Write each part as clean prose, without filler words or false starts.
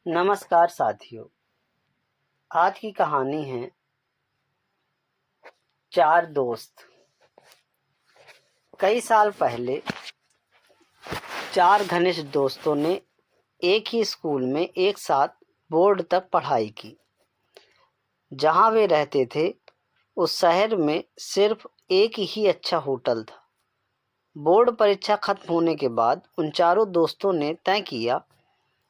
नमस्कार साथियों। आज की कहानी है चार दोस्त। कई साल पहले चार घनिष्ठ दोस्तों ने एक ही स्कूल में एक साथ बोर्ड तक पढ़ाई की। जहां वे रहते थे उस शहर में सिर्फ एक ही अच्छा होटल था। बोर्ड परीक्षा खत्म होने के बाद उन चारों दोस्तों ने तय किया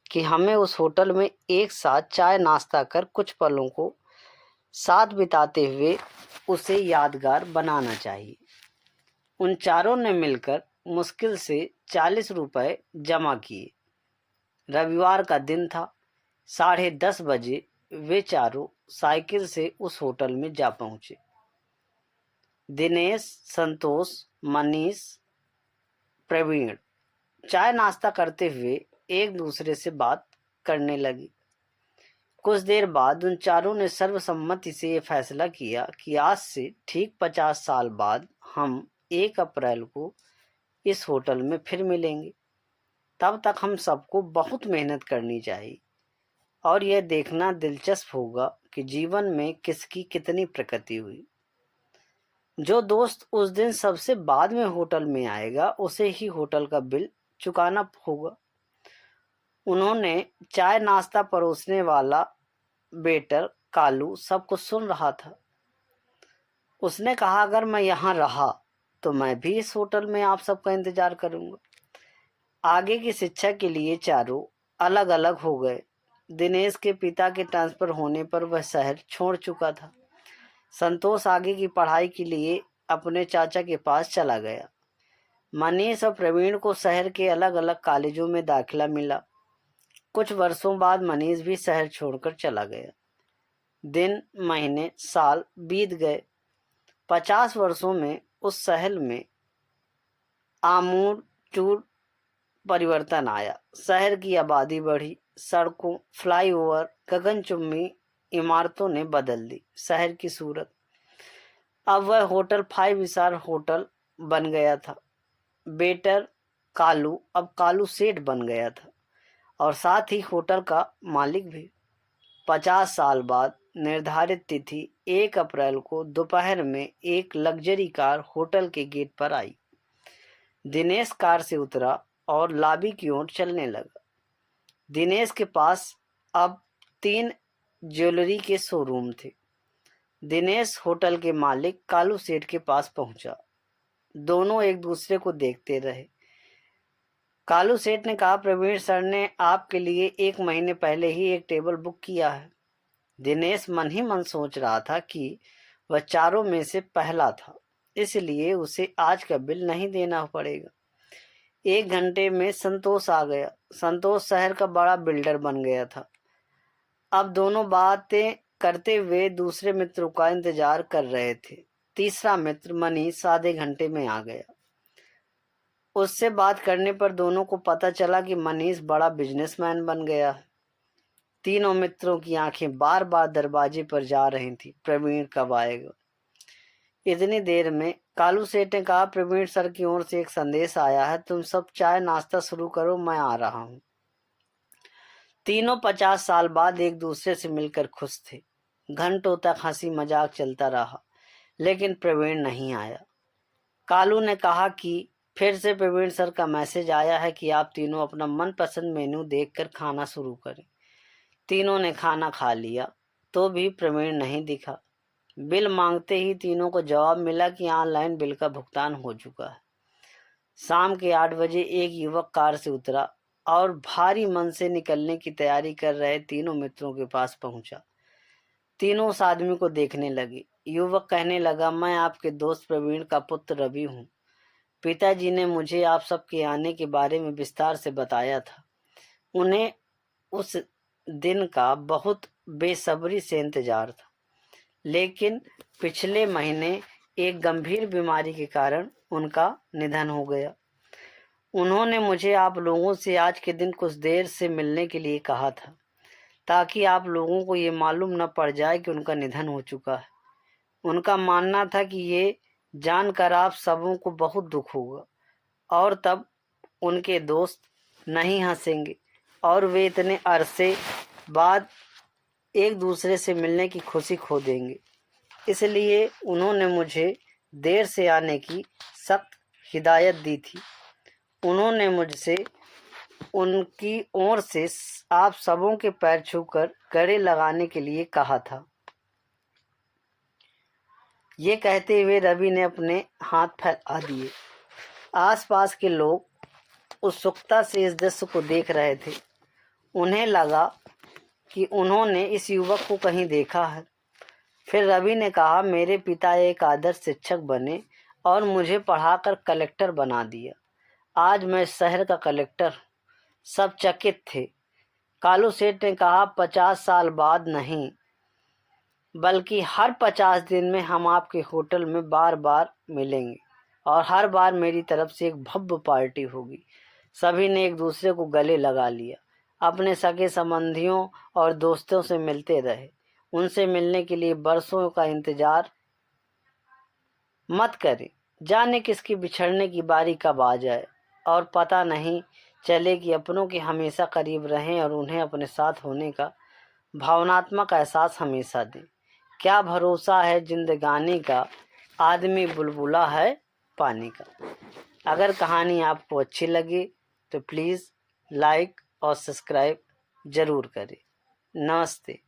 कि हमें उस होटल में एक साथ चाय नाश्ता कर कुछ पलों को साथ बिताते हुए उसे यादगार बनाना चाहिए। उन चारों ने मिलकर मुश्किल से 40 रुपए जमा किए। रविवार का दिन था। 10:30 बजे वे चारों साइकिल से उस होटल में जा पहुंचे। दिनेश, संतोष, मनीष, प्रवीण चाय नाश्ता करते हुए एक दूसरे से बात करने लगे। कुछ देर बाद उन चारों ने सर्वसम्मति से ये फैसला किया कि आज से ठीक 50 साल बाद हम 1 अप्रैल को इस होटल में फिर मिलेंगे। तब तक हम सबको बहुत मेहनत करनी चाहिए और यह देखना दिलचस्प होगा कि जीवन में किसकी कितनी प्रगति हुई। जो दोस्त उस दिन सबसे बाद में होटल में आएगा उसे ही होटल का बिल चुकाना होगा। उन्होंने चाय नाश्ता परोसने वाला वेटर कालू सब कुछ सुन रहा था। उसने कहा, अगर मैं यहाँ रहा तो मैं भी इस होटल में आप सबका इंतजार करूंगा। आगे की शिक्षा के लिए चारों अलग अलग हो गए। दिनेश के पिता के ट्रांसफर होने पर वह शहर छोड़ चुका था। संतोष आगे की पढ़ाई के लिए अपने चाचा के पास चला गया। मनीष और प्रवीण को शहर के अलग अलग कॉलेजों में दाखिला मिला। कुछ वर्षों बाद मनीष भी शहर छोड़कर चला गया। दिन, महीने, साल बीत गए। 50 वर्षों में उस शहर में आमूल चूल परिवर्तन आया। शहर की आबादी बढ़ी। सड़कों, फ्लाईओवर, गगनचुंबी इमारतों ने बदल दी शहर की सूरत। अब वह होटल 5 स्टार होटल बन गया था। वेटर कालू अब कालू सेठ बन गया था और साथ ही होटल का मालिक भी। 50 साल बाद निर्धारित तिथि 1 अप्रैल को दोपहर में एक लग्जरी कार होटल के गेट पर आई। दिनेश कार से उतरा और लॉबी की ओर चलने लगा। दिनेश के पास अब 3 ज्वेलरी के शोरूम थे। दिनेश होटल के मालिक कालू सेठ के पास पहुंचा। दोनों एक दूसरे को देखते रहे। कालू सेठ ने कहा, प्रवीण सर ने आपके लिए 1 महीने पहले ही एक टेबल बुक किया है। दिनेश मन ही मन सोच रहा था कि वह चारों में से पहला था, इसलिए उसे आज का बिल नहीं देना पड़ेगा। 1 घंटे में संतोष आ गया। संतोष शहर का बड़ा बिल्डर बन गया था। अब दोनों बातें करते हुए दूसरे मित्रों का इंतजार कर रहे थे। तीसरा मित्र मनीष आधे घंटे में आ गया। उससे बात करने पर दोनों को पता चला कि मनीष बड़ा बिजनेसमैन बन गया है। तीनों मित्रों की आंखें बार बार दरवाजे पर जा रही थी, प्रवीण कब आएगा। इतनी देर में कालू सेठ ने कहा, प्रवीण सर की ओर से एक संदेश आया है, तुम सब चाय नाश्ता शुरू करो, मैं आ रहा हूँ। तीनों 50 साल बाद एक दूसरे से मिलकर खुश थे। घंटों तक हंसी मजाक चलता रहा, लेकिन प्रवीण नहीं आया। कालू ने कहा कि फिर से प्रवीण सर का मैसेज आया है कि आप तीनों अपना मनपसंद मेनू देखकर खाना शुरू करें। तीनों ने खाना खा लिया तो भी प्रवीण नहीं दिखा। बिल मांगते ही तीनों को जवाब मिला कि ऑनलाइन बिल का भुगतान हो चुका है। शाम के 8 बजे एक युवक कार से उतरा और भारी मन से निकलने की तैयारी कर रहे तीनों मित्रों के पास पहुंचा। तीनों उस आदमी को देखने लगे। युवक कहने लगा, मैं आपके दोस्त प्रवीण का पुत्र रवि हूँ। पिताजी ने मुझे आप सबके आने के बारे में विस्तार से बताया था। उन्हें उस दिन का बहुत बेसब्री से इंतजार था, लेकिन पिछले महीने एक गंभीर बीमारी के कारण उनका निधन हो गया। उन्होंने मुझे आप लोगों से आज के दिन कुछ देर से मिलने के लिए कहा था, ताकि आप लोगों को ये मालूम न पड़ जाए कि उनका निधन हो चुका है। उनका मानना था कि ये जानकर आप सबों को बहुत दुख होगा और तब उनके दोस्त नहीं हंसेंगे और वे इतने अरसे बाद एक दूसरे से मिलने की खुशी खो देंगे। इसलिए उन्होंने मुझे देर से आने की सख्त हिदायत दी थी। उन्होंने मुझसे उनकी ओर से आप सबों के पैर छूकर गले लगाने के लिए कहा था। ये कहते हुए रवि ने अपने हाथ फैला दिए। आसपास के लोग उत्सुकता से इस दृश्य को देख रहे थे। उन्हें लगा कि उन्होंने इस युवक को कहीं देखा है। फिर रवि ने कहा, मेरे पिता एक आदर्श शिक्षक बने और मुझे पढ़ाकर कलेक्टर बना दिया। आज मैं शहर का कलेक्टर। सब चकित थे। कालू सेठ ने कहा, 50 साल बाद नहीं, बल्कि हर 50 दिन में हम आपके होटल में बार बार मिलेंगे और हर बार मेरी तरफ से एक भव्य पार्टी होगी। सभी ने एक दूसरे को गले लगा लिया। अपने सगे संबंधियों और दोस्तों से मिलते रहे। उनसे मिलने के लिए बरसों का इंतजार मत करें। जाने किसकी बिछड़ने की बारी कब आ जाए और पता नहीं चले कि अपनों के हमेशा करीब रहें और उन्हें अपने साथ होने का भावनात्मक एहसास हमेशा दें। क्या भरोसा है जिंदगानी का, आदमी बुलबुला है पानी का। अगर कहानी आपको अच्छी लगे तो प्लीज़ लाइक और सब्सक्राइब ज़रूर करें। नमस्ते।